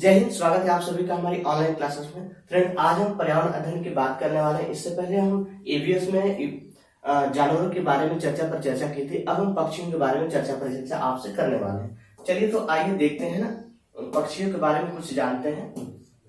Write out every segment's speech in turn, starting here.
जय हिंद। स्वागत है आप सभी का हमारी ऑनलाइन क्लासेस में। फ्रेंड, आज हम पर्यावरण अध्ययन की बात करने वाले हैं। इससे पहले हम एबीएस में जानवरों के बारे में चर्चा पर चर्चा की थी। अब हम पक्षियों के बारे में चर्चा पर चर्चा आपसे करने वाले हैं। चलिए तो आइए देखते हैं ना, पक्षियों के बारे में कुछ जानते हैं।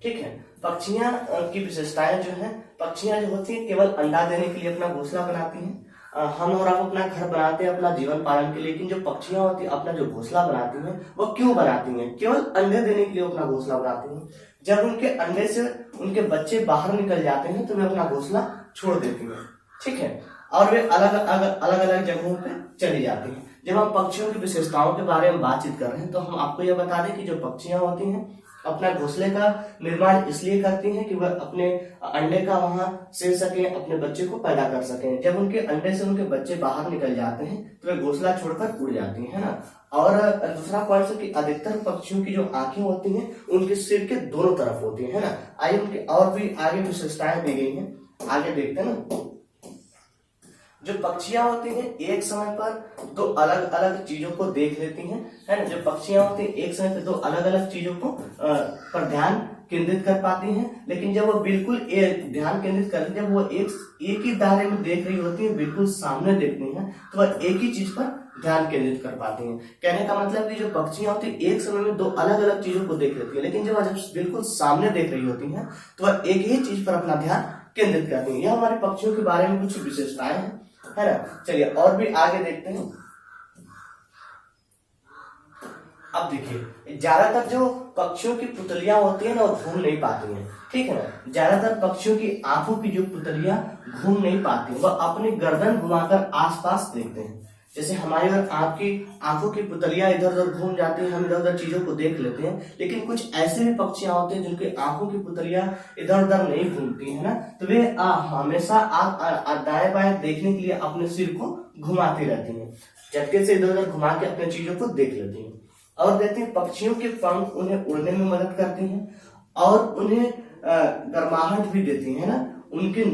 ठीक है, पक्षियां की विशेषताएं जो है, पक्षियां जो होती है केवल अंडा देने के लिए अपना घोंसला बनाती हैं। हम और आप अपना घर बनाते हैं अपना जीवन पालन के लिए, लेकिन जो पक्षियां होती है अपना जो घोंसला बनाती हैं वो क्यों बनाती हैं? केवल अंडे देने के लिए अपना घोंसला बनाती हैं। जब उनके अंडे से उनके बच्चे बाहर निकल जाते हैं तो वे अपना घोंसला छोड़ देती हैं। ठीक है, और वे अलग अलग जगहों पे चली जाती हैं। जब हम पक्षियों की विशेषताओं के बारे में बातचीत कर रहे हैं तो हम आपको यह बता दें कि जो पक्षियां होती हैं अपना घोंसले का निर्माण इसलिए करती हैं कि वह अपने अंडे का वहां सेल सके, अपने बच्चे को पैदा कर सकें। जब उनके अंडे से उनके बच्चे बाहर निकल जाते हैं तो वे घोंसला छोड़कर उड़ जाती हैं, है ना। और दूसरा पॉइंट है कि अधिकतर पक्षियों की जो आंखें होती हैं उनके सिर के दोनों तरफ होती है ना। आइए उनके और भी आगे विशेषताएं दी गई हैं, आगे देखते हैं ना। जो पक्षियां होती हैं एक समय पर दो अलग अलग चीजों को देख लेती हैं, है ना। जो पक्षियां होती हैं एक समय पर दो अलग अलग चीजों को पर ध्यान केंद्रित कर पाती हैं। लेकिन जब वो बिल्कुल ध्यान केंद्रित करती है, जब वो एक ही दायरे में देख रही होती है, बिल्कुल सामने देखती हैं, तो वह एक ही चीज पर ध्यान केंद्रित कर पाती हैं। कहने का मतलब कि जो पक्षियां होती है एक समय में दो अलग अलग चीजों को देख लेती है, लेकिन जब बिल्कुल सामने देख रही होती हैं तो वह एक ही चीज पर अपना ध्यान केंद्रित करती है। यह हमारे पक्षियों के बारे में कुछ विशेषताएं हैं, है ना। चलिए और भी आगे देखते हैं। अब देखिए, ज्यादातर जो पक्षियों की पुतलियां होती है ना वो घूम नहीं पाती हैं। ठीक है ना, ज्यादातर पक्षियों की आंखों की जो पुतलियां घूम नहीं पाती, वह अपनी गर्दन घुमाकर आसपास देखते हैं। जैसे हमारी और आपकी आंखों की पुतलियां इधर उधर घूम जाती हैं, हम इधर उधर चीजों को देख लेते हैं। लेकिन कुछ ऐसे भी पक्षियां होते हैं जिनकी आंखों की पुतलियां इधर उधर नहीं घूमती है ना, तो वे हमेशा दाएं बाएं देखने के लिए अपने सिर को घुमाती रहती हैं, झटके से इधर उधर घुमा के अपने चीजों को देख लेती हैं। और देखते हैं पक्षियों के पंख उन्हें उड़ने में मदद करती हैं और उन्हें गर्माहट भी देती है ना। उनके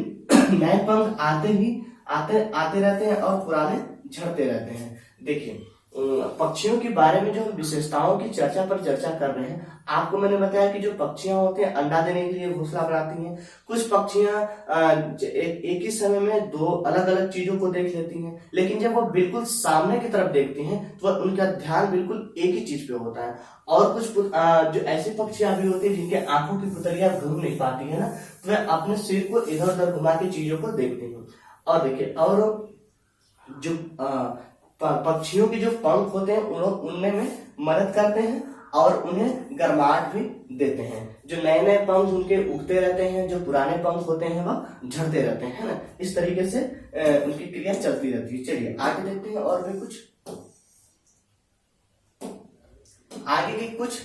नए पंख आते रहते हैं और पुराने झड़ते रहते हैं। देखिए, पक्षियों के बारे में जो हम विशेषताओं की चर्चा पर चर्चा कर रहे हैं, आपको मैंने बताया कि जो पक्षियां होती हैं अंडा देने के लिए घोंसला बनाती हैं। कुछ पक्षियां एक ही समय में दो अलग अलग चीजों को देख लेती हैं, लेकिन जब वो बिल्कुल सामने की तरफ देखती हैं तो उनका ध्यान बिल्कुल एक ही चीज पे होता है। और कुछ जो ऐसी पक्षियां भी होती है जिनके आंखों की पुतलियां घूम नहीं पाती है ना, तो वे अपने सिर को इधर उधर घुमा के चीजों को देखती हैं। और देखिए, और जो पक्षियों के जो पंख होते हैं उड़ने में मदद करते हैं और उन्हें गर्माहट भी देते हैं। जो नए नए पंख उनके उगते रहते हैं, जो पुराने पंख होते हैं वह झड़ते रहते हैं, है ना। इस तरीके से उनकी क्रिया चलती रहती है। चलिए आगे देखते हैं और भी कुछ। आगे के कुछ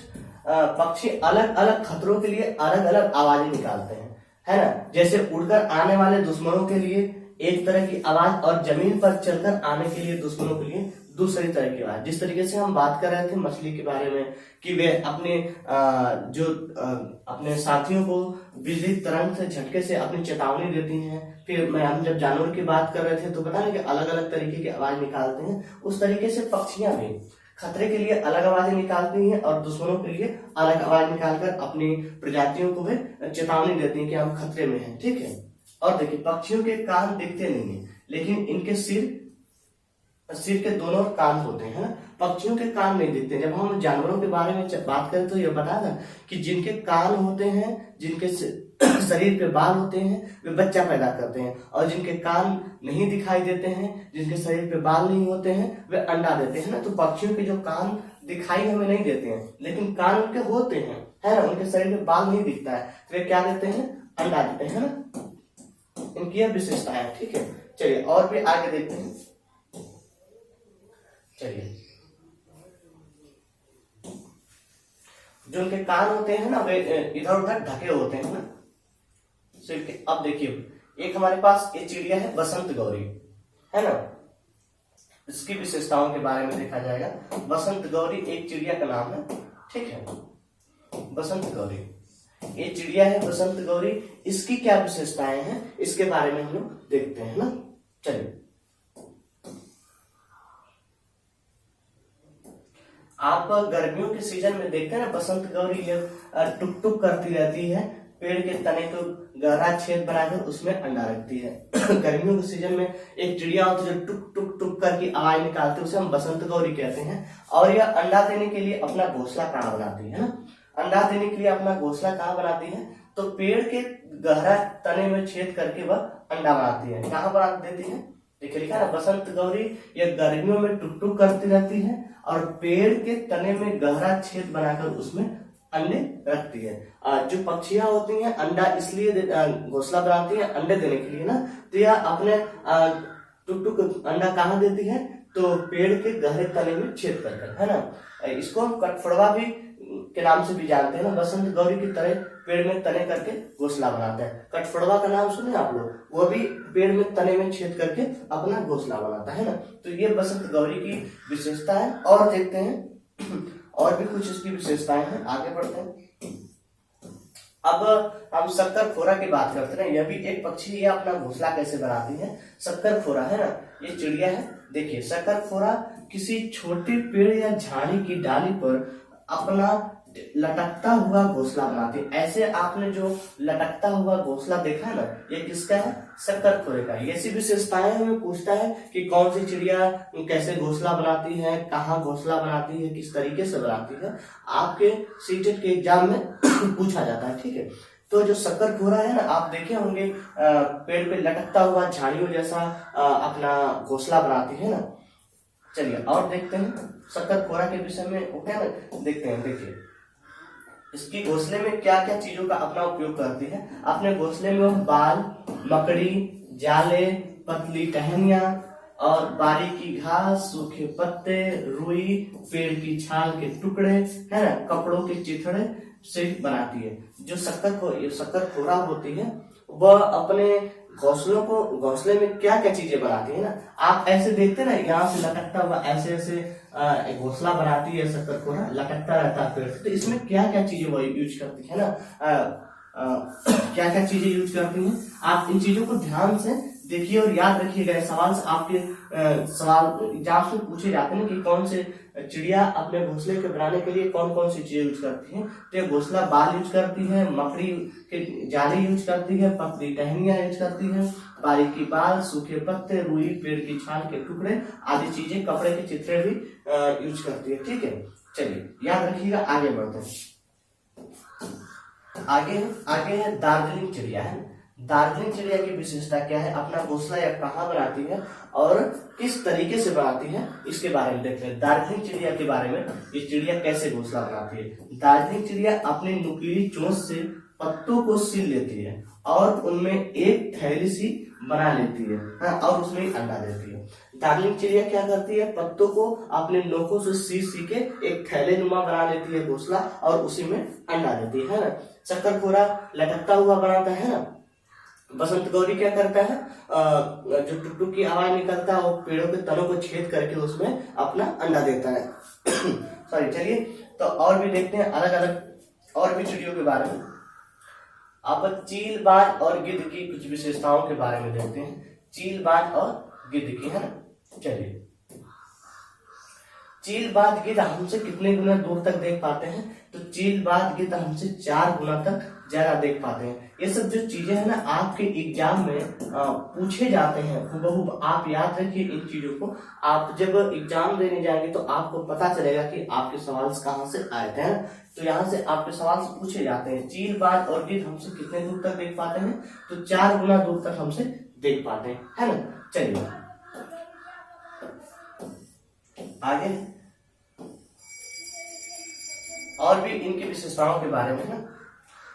पक्षी अलग अलग खतरों के लिए अलग अलग आवाजें निकालते हैं, है ना। जैसे उड़कर आने वाले दुश्मनों के लिए एक तरह की आवाज और जमीन पर चलकर आने के लिए दुश्मनों के लिए दूसरी तरह की आवाज। जिस तरीके से हम बात कर रहे थे मछली के बारे में कि वे अपने साथियों को बिजली तरंग से झटके से अपनी चेतावनी देती हैं। फिर हम जब जानवर की बात कर रहे थे तो पता नहीं कि अलग अलग तरीके की आवाज निकालते हैं। उस तरीके से पक्षियां भी खतरे के लिए अलग आवाजें निकालती हैं और दुश्मनों के लिए अलग आवाज निकालकर अपनी प्रजातियों को भी चेतावनी देती हैं कि हम खतरे में हैं। ठीक है, और देखिए, पक्षियों के कान दिखते नहीं है, लेकिन इनके सिर के दोनों कान होते हैं ना। पक्षियों के कान नहीं दिखते। जब हम जानवरों के बारे में बात करें तो ये बता था कि जिनके कान होते हैं, जिनके शरीर पे बाल होते हैं, वे बच्चा पैदा करते हैं। और जिनके कान नहीं दिखाई देते हैं, जिनके शरीर पे बाल नहीं होते हैं, वे अंडा देते हैं ना। तो पक्षियों के जो कान दिखाई हमें नहीं देते हैं, लेकिन कान उनके होते हैं, है ना। उनके शरीर पे बाल नहीं दिखता है, तो वे क्या देते हैं? अंडा देते हैं ना। इनकी यह विशेषता है। ठीक है, चलिए और भी आगे देखते हैं। चलिए, जो उनके कान होते हैं ना वे इधर उधर ढके होते हैं ना सिर के। अब देखिए, एक हमारे पास ये चिड़िया है बसंत गौरी, है ना। इसकी विशेषताओं के बारे में देखा जाएगा। बसंत गौरी एक चिड़िया का नाम है। ठीक है, बसंत गौरी ये चिड़िया है बसंत गौरी। इसकी क्या विशेषताएं हैं इसके बारे में हम लोग देखते हैं ना। चलिए आप गर्मियों के सीजन में देखते हैं ना, बसंत गौरी ये टुक टुक करती रहती है, पेड़ के तने को गहरा छेद बनाकर उसमें अंडा रखती है। गर्मियों के सीजन में एक चिड़िया होती है जो टुक टुक टुक करके आवाज निकालती है, उसे हम बसंत गौरी कहते हैं। और यह अंडा देने के लिए अपना घोंसला कहाँ बनाती है ना, अंडा देने के लिए अपना घोंसला कहाँ बनाती है, तो पेड़ के गहरा तने में छेद करके वह अंडा बनाती है। कहाँ बना देती है, देखिए लिखा है बसंत गौरी यह गर्मियों में टुक टुक करती रहती है और पेड़ के तने में गहरा छेद बनाकर उसमें अंडे रखती है। जो पक्षियां होती हैं अंडा इसलिए घोंसला बनाती है अंडे देने के लिए ना, तो यह अपने टुक टुक अंडा कहाँ देती है, तो पेड़ के गहरे तने में छेद करकर, है ना। इसको हम कटफड़वा भी के नाम से भी जानते हैं ना, बसंत गौरी की तरह पेड़ में तने करके घोंसला बनाता है। कटफड़वा का नाम सुने आप लोग, वो भी पेड़ में तने में छेद करके अपना घोंसला बनाता है ना। तो ये बसंत गौरी की विशेषता है। और देखते हैं और भी कुछ इसकी विशेषताएं हैं, आगे बढ़ते हैं। अब हम शक्करखोरा की बात करते हैं। यह भी एक पक्षी, ये अपना घोंसला कैसे बनाती है, शक्करखोरा है ना, ये चिड़िया है। देखिए शक्करखोरा किसी छोटे पेड़ या झाड़ी की डाली पर अपना लटकता हुआ घोंसला बनाती है। ऐसे आपने जो लटकता हुआ घोंसला देखा है ना, ये किसका है, शक्करखोरे का। ऐसी विशेषताएं हमें पूछता है कि कौन सी चिड़िया कैसे घोंसला बनाती है, कहाँ घोंसला बनाती है, किस तरीके से बनाती है, आपके सीटेट के एग्जाम में पूछा जाता है, ठीक है। तो जो शक्करखोरा है ना, आप देखे होंगे पेड़ पे लटकता हुआ झाड़ियों जैसा अपना घोंसला बनाती है ना। चलिए और देखते हैं शक्करखोरा के विषय में, क्या देखते हैं। देखिए इसकी घोंसले में क्या क्या चीजों का अपना उपयोग करती है। अपने घोंसले में वह बाल, मकड़ी, जाले, पतली टहनियां और बारीकी घास, सूखे पत्ते, रुई, पेड़ की छाल के टुकड़े, है ना, कपड़ों के चिथड़े से बनाती है। जो शक्करखोरा होती है वह अपने घोंसले में क्या क्या चीजें बनाती है ना, आप ऐसे देखते ना, यहाँ से लटकता हुआ ऐसे ऐसे घोंसला बनाती है शक्करखोरा, लटकता रहता है पेड़। तो इसमें क्या क्या चीजें वो यूज करती है ना, क्या क्या चीजें यूज करती हैं, आप इन चीजों को ध्यान से देखिए और याद रखिएगा। सवाल से आपके सवाल एग्जाम से पूछे जाते हैं कि कौन से चिड़िया अपने घोंसले के बनाने के लिए कौन कौन सी चीजें यूज करती हैं। तो ये घोंसला बाल यूज करती है, मकड़ी के जाली यूज करती है, पतली टहनियां यूज करती है, बारीकी बाल, सूखे पत्ते, रुई, पेड़ की छाल के टुकड़े आदि चीजें, कपड़े के चित्रे भी यूज करती है, ठीक है। चलिए याद रखिएगा, आगे बढ़ते हैं। आगे है दार्जिलिंग चिड़िया है। दार्जिलिंग चिड़िया की विशेषता क्या है, अपना घोंसला या कहाँ बनाती है और किस तरीके से बनाती है, इसके बारे में देखते हैं। दार्जिलिंग चिड़िया के बारे में, ये चिड़िया कैसे घोंसला बनाती है। दार्जिलिंग चिड़िया अपनी नुकीली चोंच से पत्तों को सील लेती है और उनमें एक थैली सी बना लेती है, हाँ, और उसमें अंडा देती है। दार्जिलिंग चिड़िया क्या करती है, पत्तों को अपने नोकों से सी के एक थैले नुमा बना लेती है घोंसला और उसी में अंडा देती है ना। शक्करखोरा लटकता हुआ बनाता है ना। बसंत गौरी क्या करता है, जो टुक टुक की आवाज निकलता है वो पेड़ों के तनों को छेद करके उसमें अपना अंडा देता है। सॉरी, चलिए तो और भी देखते हैं अलग अलग और भी चिड़ियों के बारे में। अब चील, बाज और गिद्ध की कुछ विशेषताओं के बारे में देखते हैं। चील, बाज और गिद्ध की, है ना। चलिए चील, बाज, गिद्ध हमसे कितने गुना दूर तक देख पाते हैं, तो चील, बाज, गिद्ध हमसे 4 गुना तक ज्यादा देख पाते हैं। ये सब जो चीजें हैं ना आपके एग्जाम में पूछे जाते हैं, हुबहू आप याद रखिए इन चीजों को। आप जब एग्जाम देने जाएंगे तो आपको पता चलेगा कि आपके सवाल कहाँ से आए थे। तो यहाँ से आपके सवाल पूछे जाते हैं, चील, बाज और गिद्ध हमसे कितने दूर तक देख पाते हैं, तो 4 गुना दूर तक हमसे देख पाते हैं, है ना। चलिए आगे और भी इनकी विशेषताओं के बारे में ना।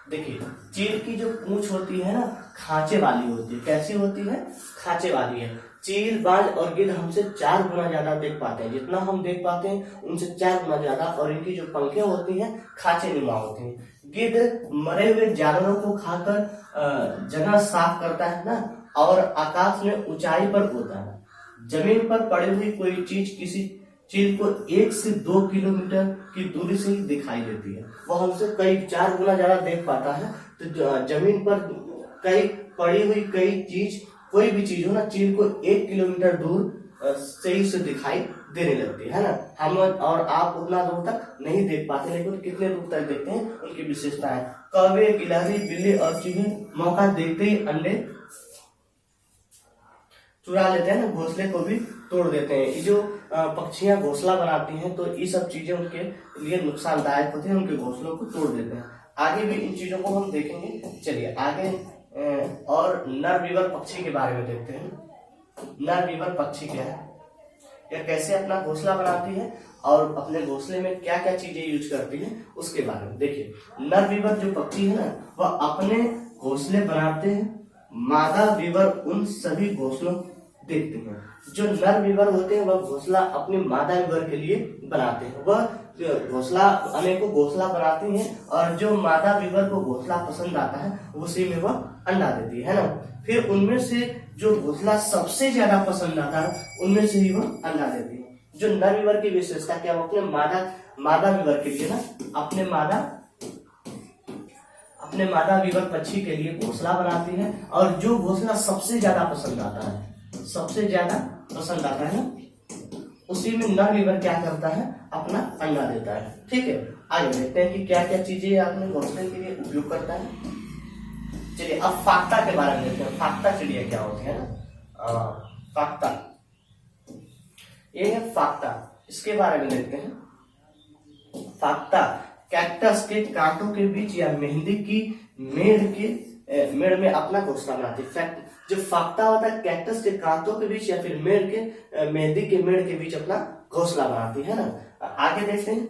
देखिए चील की जो पूंछ होती है ना, खांचे वाली होती है। कैसी होती है, खांचे वाली है। चील, बाज और गिद्ध हमसे 4 गुना ज्यादा देख पाते हैं, जितना हम देख पाते हैं उनसे 4 गुना ज्यादा। और इनकी जो पंखें होती हैं खांचे नुमा होती हैं। गिद्ध मरे हुए जानवरों को खाकर जगह साफ करता है ना, और आकाश में ऊंचाई पर उड़ता है। जमीन पर पड़ी हुई कोई चीज किसी चील को 1 से 2 किलोमीटर की दूरी से ही दिखाई देती है। वो हमसे कई 4 गुना ज्यादा देख पाता है। तो जमीन पर कई पड़ी हुई कोई भी चीज हो ना, चील को 1 किलोमीटर दूर से ही से दिखाई देने लगती है ना। हम और आप उतना दूर तक नहीं देख पाते, लेकिन कितने दूर तक देखते हैं, उनकी विशेषताएं। कौवे, गिलहरी, बिल्ली और चूहे मौका देखते ही अंडे चुरा लेते हैं ना, घोंसले को भी तोड़ देते हैं। ये जो पक्षियां घोंसला बनाती हैं, तो ये सब चीजें उनके लिए नुकसानदायक होती हैं, उनके घोंसलों को तोड़ देते हैं। आगे भी इन चीजों को हम देखेंगे। चलिए आगे और नर पक्षी के बारे में देखते हैं। नर पक्षी क्या है, या कैसे अपना घोंसला बनाती है और अपने घोंसले में क्या क्या चीजें यूज करती है, उसके बारे में देखिए। नर जो पक्षी है ना, वह अपने घोंसले बनाते हैं। मादा वीवर उन सभी घोंसलों देखते हैं। जो नर वीवर होते हैं वह घोंसला अपने मादा वीवर के लिए बनाते हैं। वह घोंसला अनेकों घोंसला बनाती हैं, और जो मादा वीवर को घोंसला पसंद आता है उसी में वह अंडा देती है ना। फिर उनमें से जो घोंसला सबसे ज्यादा पसंद आता है, उनमें से ही वह अंडा देती है। जो नर वीवर की विशेषता क्या, वो अपने मादा वीवर के लिए ना, अपने मादा वीवर पक्षी के लिए घोंसला बनाती है, और जो घोंसला सबसे ज्यादा पसंद आता है ना, उसी में नर वीवर क्या करता है, अपना अंडा देता है। ठीक है, आगे देखते हैं कि क्या क्या चीजें अपने घोंसले के लिए उपयोग करता है। चलिए अब फाख्ता के बारे में देखते हैं। फाख्ता चिड़िया क्या होती है ना, फाख्ता, ये है फाख्ता, इसके बारे में देखते हैं। फाख्ता कैक्टस के कांटों के बीच या मेहंदी की मेड़ में अपना घोंसला बनाती है। जो फाख्ता होता है, कैक्टस के कांटों के बीच या फिर मेहंदी के मेड़ के बीच अपना घोंसला बनाती है ना। आगे देखते हैं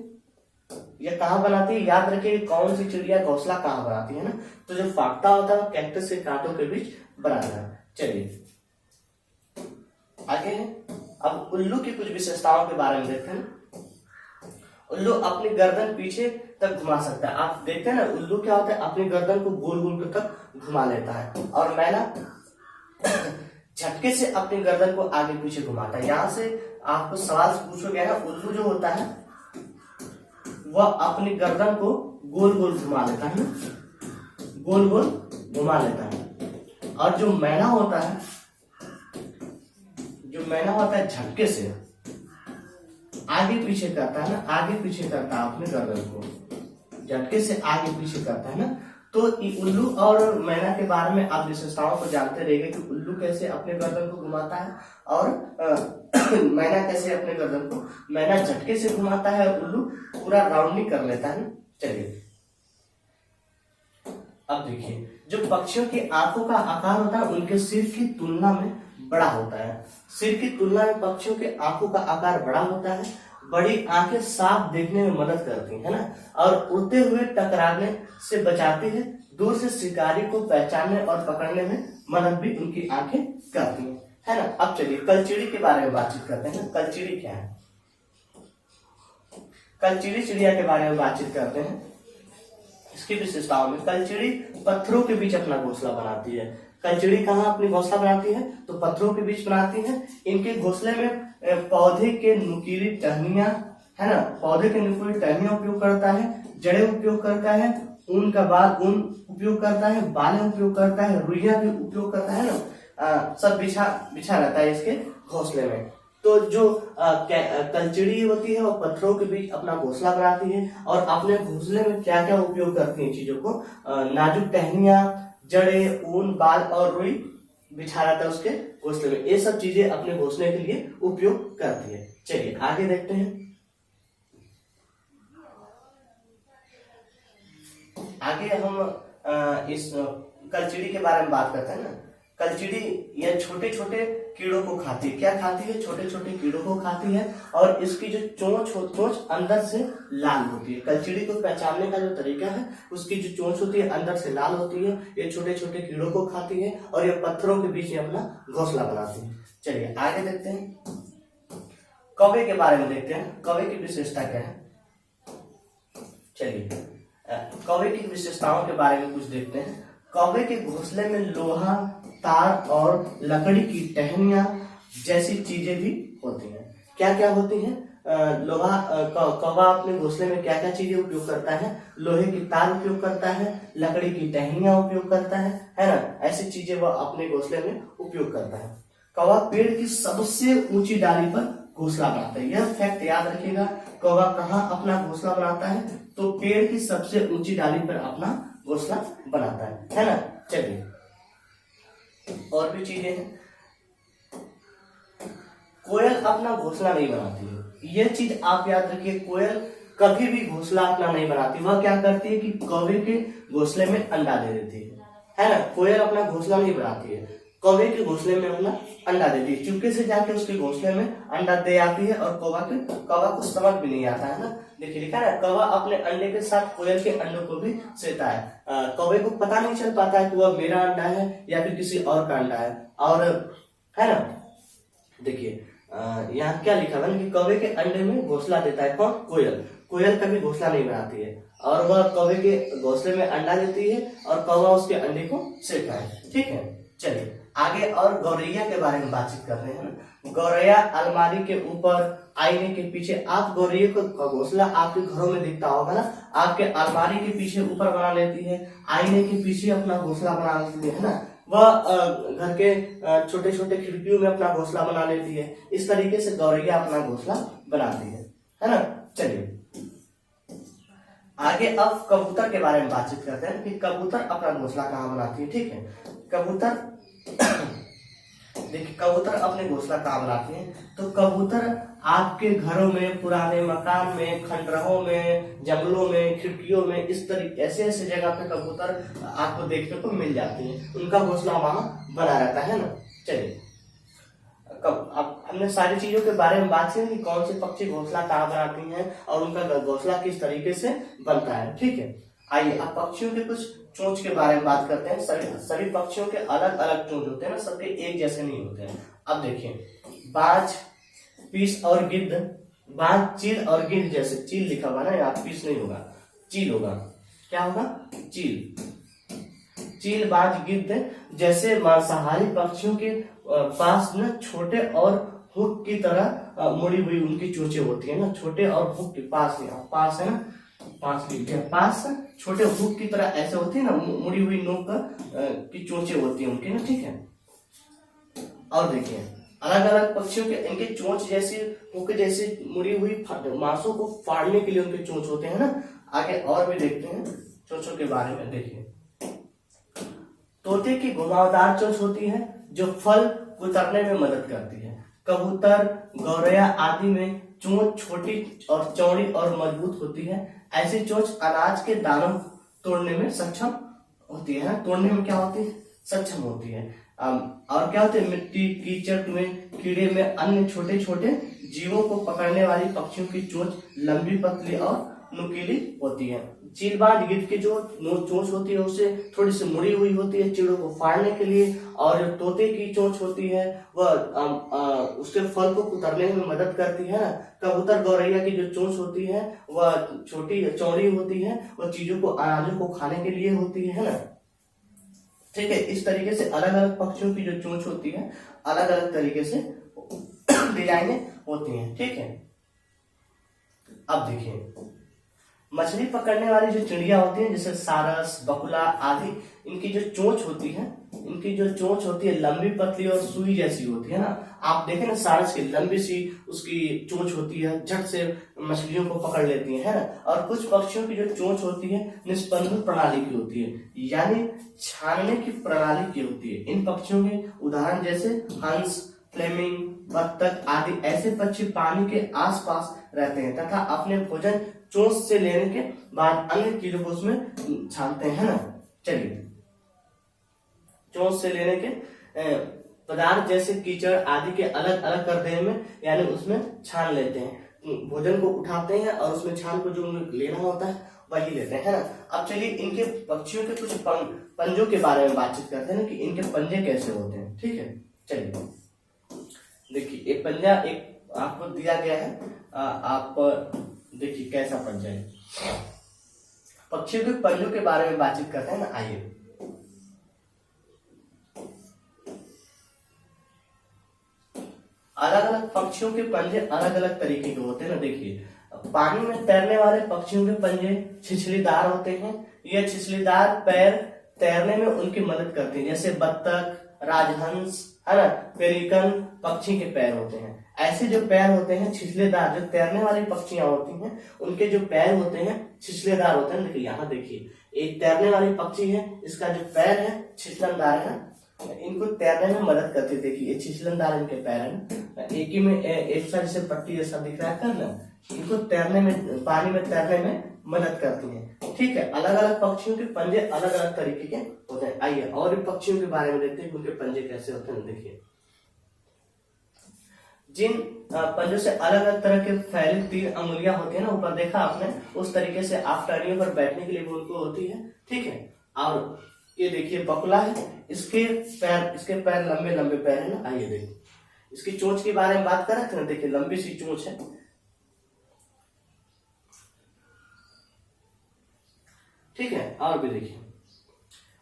ये कहाँ बनाती है, याद रखिए कौन सी चिड़िया घोंसला कहाँ बनाती है ना। तो जो फाख्ता होता है कैक्टस के कांटों के बीच बनाता है। चलिए आगे है, अब उल्लू की कुछ विशेषताओं के बारे में देखते हैं। उल्लू अपनी गर्दन पीछे तक घुमा सकता है। आप देखते हैं ना, उल्लू क्या होता है, अपनी गर्दन को गोल गोल तक घुमा लेता है, और मैना झटके से अपनी गर्दन को आगे पीछे घुमाता है। यहाँ से आपको सवाल पूछोगे ना, उल्लू जो होता है वह अपनी गर्दन को गोल गोल घुमा लेता है, गोल गोल घुमा लेता है। और जो मैना होता है झटके से आगे पीछे करता है ना, आगे पीछे करता है अपने गर्दन को, झटके से आगे पीछे करता है ना। तो उल्लू और मैना के बारे में आप विशेषताओं को जानते रहेंगे कि उल्लू कैसे अपने गर्दन को घुमाता है, और मैना कैसे अपने गर्दन को, मैना झटके से घुमाता है और उल्लू पूरा राउंडिंग कर लेता है। चलिए अब देखिए, जो पक्षियों की आंखों का आकार होता है उनके सिर की तुलना में बड़ा होता है। सिर की तुलना में पक्षियों के आंखों का आकार बड़ा होता है। बड़ी आंखें साफ देखने में मदद करती है ना, और उड़ते हुए टकराने से बचाती है। दूर से शिकारी को पहचानने और पकड़ने में मदद भी उनकी आंखें करती है ना। अब चलिए कलचिड़ी के बारे में बातचीत करते हैं ना। कलचिड़ी क्या है, कलचिड़ी चिड़िया के बारे में बातचीत करते हैं। इसकी विशेषताओं में, कलचिड़ी पत्थरों के बीच अपना घोंसला बनाती है। कलचिड़ी कहाँ अपनी घोंसला बनाती है, तो पत्थरों के बीच बनाती है। इनके घोंसले में पौधे के नुकीली टहनियां है ना, पौधे के नुकीली टहनियां उपयोग करता है, जड़ें उपयोग करता है, ऊन उपयोग करता है, बालें उपयोग करता है, रुइयां भी उपयोग करता है ना। सब बिछा रहता है इसके घोंसले में। तो जो कलचिड़ी होती है वो पत्थरों के बीच अपना घोंसला बनाती है, और अपने घोंसले में क्या क्या उपयोग करती है चीजों को, नाजुक टहनियां, जड़े, ऊन, बाल और रुई बिछा रहता है उसके घोंसले में। ये सब चीजें अपने घोंसले के लिए उपयोग करती है। चलिए आगे देखते हैं। आगे हम इस कलचिड़ी के बारे में बात करते हैं ना। कलचिड़ी यह छोटे छोटे कीड़ों को खाती है। क्या खाती है, छोटे छोटे कीड़ों को खाती है, और इसकी जो चोंच अंदर से लाल होती है। कलचिड़ी को पहचानने का जो तरीका है, उसकी जो चोंच होती है अंदर से लाल होती है। ये छोटे छोटे कीड़ों को खाती है, और ये पत्थरों के बीच में अपना घोंसला बनाती है। चलिए आगे देखते हैं, कौवे के बारे में देखते हैं। कौवे की विशेषता क्या है, चलिए कौवे की विशेषताओं के बारे में कुछ देखते हैं। कौवे के घोंसले में लोहा, तार और लकड़ी की टहनियां जैसी चीजें भी होती हैं। क्या क्या होती हैं, कौवा अपने घोंसले में क्या क्या चीजें उपयोग करता है, लोहे की तार उपयोग करता है, लकड़ी की टहनियां उपयोग करता है ना। ऐसी चीजें वह अपने घोंसले में उपयोग करता है। कौवा पेड़ की सबसे ऊंची डाली पर घोंसला बनाता है। यह फैक्ट याद रखिएगा। कौवा कहाँ अपना घोंसला बनाता है? तो पेड़ की सबसे ऊंची डाली पर अपना घोंसला बनाता है ना। चलिए और भी चीजें हैं। कोयल अपना घोंसला नहीं बनाती है, यह चीज आप याद रखिए। कोयल कभी भी घोंसला अपना नहीं बनाती। वह क्या करती है कि कौवे के घोंसले में अंडा दे देती है ना। कोयल अपना घोंसला नहीं बनाती है, कौवे के घोंसले में अपना अंडा देती है। चुपके से जाके उसके घोंसले में अंडा दे आती है और कौवा को समझ भी नहीं आता है ना। देखिए लिखा है, कौवा अपने अंडे के साथ कोयल के अंडों को भी सेता है। कौवे को पता नहीं चल पाता है कि वह मेरा अंडा है या फिर किसी और का अंडा है। और है ना, देखिए यहाँ क्या लिखा है कि कौवे के अंडे में घोंसला देता है कौन? कोयल। कोयल कभी घोंसला नहीं बनाती है और वह कौवे के घोंसले में अंडा देती है और कौवा उसके अंडे को सेता है। ठीक है, चलिए आगे और गौरैया के बारे में बातचीत करते हैं। गौरैया अलमारी के ऊपर, आईने के पीछे। आप गौरैया को घोंसला आपके घरों में दिखता होगा ना, आपके अलमारी के पीछे ऊपर बना लेती है, आईने के पीछे अपना घोंसला बना लेती है ना। वह घर के छोटे छोटे खिड़कियों में अपना घोंसला बना लेती है। इस तरीके से गौरैया अपना घोंसला बनाती है ना। चलिए आगे अब कबूतर के बारे में बातचीत करते हैं कि कबूतर अपना घोंसला कहाँ बनाती है। ठीक है, कबूतर देखिए कबूतर अपने घोंसला कहाँ बनाती है? तो कबूतर आपके घरों में, पुराने मकान में, खंडरों में, जंगलों में, खिड़कियों में, इस तरीके ऐसे जगह पे कबूतर आपको देखने को मिल जाती है। उनका घोंसला वहां बना रहता है ना। चलिए अब हमने सारी चीजों के बारे में बात की कि कौन से पक्षी घोंसला कहाँ बनाती हैं और उनका घोंसला किस तरीके से बनता है। ठीक है, आइए अब पक्षियों के कुछ चोंच के बारे में बात करते हैं। सभी पक्षियों के अलग अलग चोंच होते हैं ना, सबके एक जैसे नहीं होते हैं। अब देखिए बाज, पीस और गिद्ध। बाज, चील और गिद्ध जैसे, चील लिखा हुआ ना यहाँ, पीस नहीं होगा, चील होगा। क्या होगा? चील। चील, बाज, गिद्ध जैसे मांसाहारी पक्षियों के पास न छोटे और हुक की तरह मुड़ी हुई उनकी चोंचें होती है ना। छोटे और हुक के पास, पास है ना, पास छोटे हुक की तरह ऐसे होती है ना, मुड़ी हुई नोक की चोंचें होती है उनकी ना। ठीक है, और देखिए अलग अलग पक्षियों के इनके चोंच जैसी, हुक जैसी मुड़ी हुई मांसों को फाड़ने के लिए उनके चोंच होते हैं ना। आगे और भी देखते हैं चोंचों के बारे में। देखिए तोते की घुमावदार चोंच होती है जो फल कुतरने में मदद करती है। कबूतर, गौरैया आदि में चोंच छोटी और चौड़ी और मजबूत होती है। ऐसी चोंच अनाज के दानों तोड़ने में सक्षम होती है। तोड़ने में क्या होती है? सक्षम होती है। और क्या होती है? मिट्टी, कीचड़ में, कीड़े में, अन्य छोटे छोटे जीवों को पकड़ने वाली पक्षियों की चोंच लंबी, पतली और नुकीली होती है। चीलबाज गिद्ध की जो चोंच होती है उससे थोड़ी सी मुड़ी हुई होती है चिड़ों को फाड़ने के लिए। और जो तोते की चोंच होती है वह उसके फल को कुतरने में मदद करती है ना। कबूतर, गौरैया की जो चोंच होती है वह छोटी चौड़ी होती है, वह चीजों को, अनाजों को खाने के लिए होती है ना। ठीक है, इस तरीके से अलग अलग पक्षियों की जो चोंच होती है अलग अलग तरीके से डिजाइने होती हैं। ठीक है, अब देखिए मछली पकड़ने वाली जो चिड़िया होती है जैसे सारस, बकुला आदि, इनकी जो चोंच होती है लंबी, पतली और सुई जैसी होती है ना। आप देखें ना सारस की लंबी सी उसकी चोंच होती है, झट से मछलियों को पकड़ लेती है ना। और कुछ पक्षियों की जो चोंच होती है निस्पंदन प्रणाली की होती है, यानी छानने की प्रणाली की होती है। इन पक्षियों के उदाहरण जैसे हंस, फ्लेमिंग, बत्तख आदि ऐसे पक्षी पानी के आसपास रहते हैं तथा अपने भोजन चोंच से लेने के बाद अन्य चीजों को उसमें छानते हैं ना। चलिए चोंच से लेने के पदार्थ जैसे कीचड़ आदि के अलग अलग कर देने में, यानी उसमें छान लेते हैं। भोजन को उठाते हैं और उसमें छान को जो लेना होता है वही लेते हैं ना। अब चलिए इनके पक्षियों के कुछ पंजों के बारे में बातचीत करते हैं ना कि इनके पंजे कैसे होते हैं। ठीक है, चलिए देखिए एक पंजा एक आपको दिया गया है, आप देखिए कैसा पंजा है। पक्षियों के पंजों के बारे में बातचीत करते हैं ना। आइए अलग अलग पक्षियों के पंजे अलग अलग तरीके के होते हैं ना। देखिए पानी में तैरने वाले पक्षियों के पंजे छिछलीदार होते हैं। ये छिछलीदार पैर तैरने में उनकी मदद करते हैं, जैसे बत्तख, राजहंस है ना, पेलिकन पक्षी के पैर होते हैं। ऐसे जो पैर होते हैं छिछलेदार, जो तैरने वाली पक्षियां होती हैं उनके जो पैर होते हैं छिछलेदार होते हैं। देखिए यहाँ देखिए, एक तैरने वाली पक्षी है, इसका जो पैर है छिछलनदार है, इनको तैरने में मदद करती है। देखिए ये छिछलनदार इनके पैर है, एक ही में एक सा जैसे पट्टी जैसा दिख रहा है ना, इनको तैरने में, पानी में तैरने में मदद करती हैं। ठीक है, अलग अलग पक्षियों के पंजे अलग अलग तरीके के होते हैं। आइए और भी पक्षियों के बारे में देखते हैं उनके पंजे कैसे होते हैं। देखिए जिन पंजों से अलग अलग तरह के फैले 3 अंगुलियां होती है ना, ऊपर देखा आपने, उस तरीके से आफटारियों पर बैठने के लिए भी उनको होती है। ठीक है, और ये देखिए बकुला है, इसके पैर लंबे लंबे पैर है ना। आइए देखिए इसकी चोंच के बारे में बात कर रहे थे ना, देखिए लंबी सी चोंच है। ठीक है, और भी देखिए,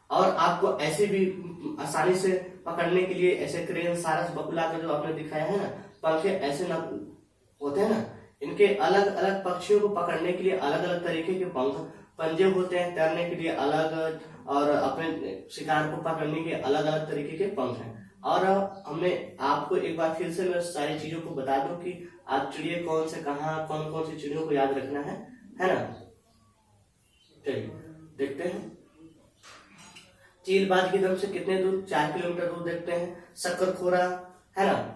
और आपको ऐसे भी आसानी से पकड़ने के लिए ऐसे क्रेन सारस बकुला का जो आपने दिखाया है ना, पंखे ऐसे ना होते हैं ना, इनके अलग अलग पक्षियों को पकड़ने के लिए अलग अलग तरीके के पंजे होते हैं, तैरने के लिए अलग, और अपने शिकार को पकड़ने के अलग अलग तरीके के पंख हैं। और हमने आपको एक बार फिर से मैं सारी चीजों को बता दूं कि आप चिड़िया कौन से कहाँ, कौन कौन सी चिड़ियों को याद रखना है ना। चलिए देखते हैं। चीलबाज की तरफ से कितने दूर, 4 किलोमीटर दूर देखते हैं। शक्करखोरा है ना,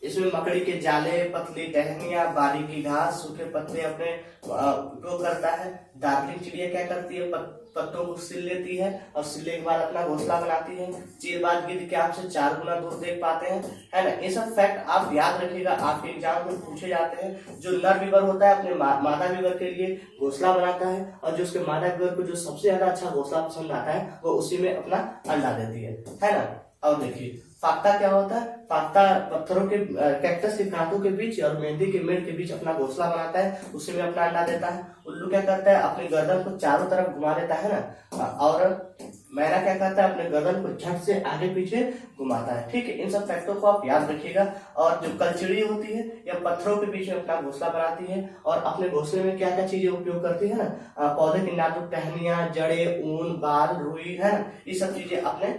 इसमें मकड़ी के जाले, पतली टहनियां, बारीकी घास, सूखे पत्ते अपने उपयोग करता है। दार्जिलिंग चिड़िया क्या करती है, पत्तों को सिल लेती है और सिलने के बाद अपना घोंसला बनाती है। चीलबाज गिद्ध के आपसे 4 गुना दूर देख पाते हैं, है ना। ये सब फैक्ट आप याद रखिएगा, आपके एग्जाम में पूछे जाते हैं। जो नर बीवर होता है अपने मादा बीवर के लिए घोंसला बनाता है, और जो उसके मादा बीवर को जो सबसे ज्यादा अच्छा घोंसला पसंद आता है वो उसी में अपना अंडा देती है ना। और देखिए फाख्ता क्या होता है, फाख्ता पत्थरों के, कैक्टस के कांटों के बीच और मेहंदी के मेड़ के बीच अपना घोंसला बनाता है, उसी में अपना अंडा देता है। उल्लू क्या करता है, अपनी गर्दन को चारों तरफ घुमा देता है ना, और मैना क्या करता है, अपने गर्दन को झट से आगे पीछे घुमाता है। ठीक है, इन सब फैक्टों को आप याद रखिएगा। और जो कलचिड़ी होती है या पत्थरों के बीच में अपना घोंसला बनाती है, और अपने घोंसले में क्या क्या चीजें उपयोग करती है ना, पौधे की नाजुक टहनियां, जड़े, ऊन, बाल, रुई, है ना, ये सब चीजें अपने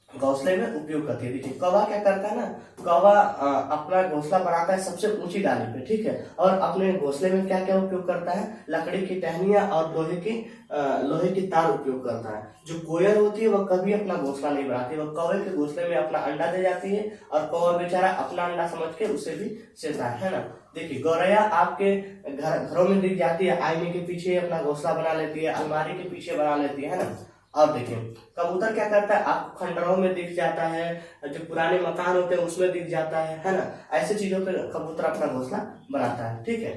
घोंसले में उपयोग करती है। देखिए कौवा क्या करता है ना, कौवा अपना घोंसला बनाता है सबसे ऊंची डाली पे। ठीक है, और अपने घोंसले में क्या क्या उपयोग करता है, लकड़ी की टहनियां और लोहे की तार उपयोग करता है। जो कोयल होती है वह कभी अपना घोंसला नहीं बनाती, वह कौवे के घोंसले में अपना अंडा दे जाती है, और कौवा बेचारा अपना अंडा समझ के उसे भी सेता है ना। देखिए गौरैया आपके घरों में दिख जाती है, आईने के पीछे अपना घोंसला बना लेती है, अलमारी के पीछे बना लेती है ना। और देखिए कबूतर क्या करता है, आपको खंडरों में दिख जाता है, जो पुराने मकान होते हैं उसमें दिख जाता है ना। ऐसे चीजों पे कबूतर अपना घोंसला बनाता है। ठीक है,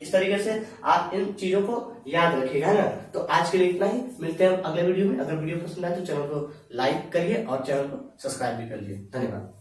इस तरीके से आप इन चीजों को याद रखिएगा, है ना। तो आज के लिए इतना ही, मिलते हैं अगले वीडियो में। अगर वीडियो पसंद आए तो चैनल को लाइक करिए और चैनल को सब्सक्राइब भी करिए। धन्यवाद।